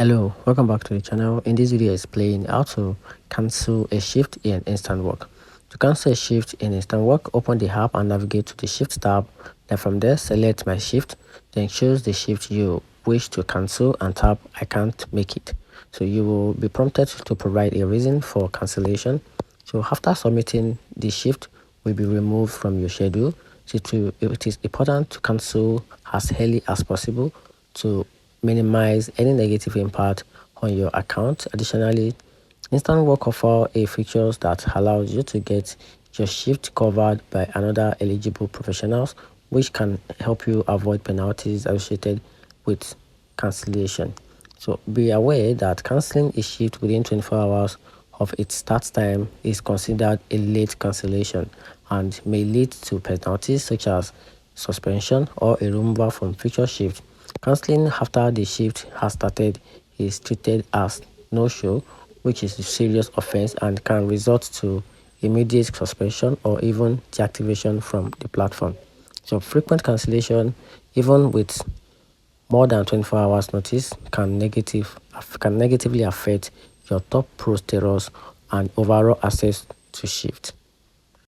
Hello, welcome back to the channel. In this video, I explain how to cancel a shift in Instawork. To cancel a shift in Instawork, open the app and navigate to the shift tab. Then from there, select my shift. Then choose the shift you wish to cancel and tap I can't make it. So you will be prompted to provide a reason for cancellation. So after submitting, the shift will be removed from your schedule. So it is important to cancel as early as possible to minimize any negative impact on your account. Additionally, Instawork offers a feature that allows you to get your shift covered by another eligible professionals, which can help you avoid penalties associated with cancellation. So be aware that cancelling a shift within 24 hours of its start time is considered a late cancellation and may lead to penalties such as suspension or a removal from future shifts. Cancelling after the shift has started is treated as no-show, which is a serious offense and can result to immediate suspension or even deactivation from the platform. So frequent cancellation, even with more than 24 hours notice, can negatively affect your top pro status and overall access to shift.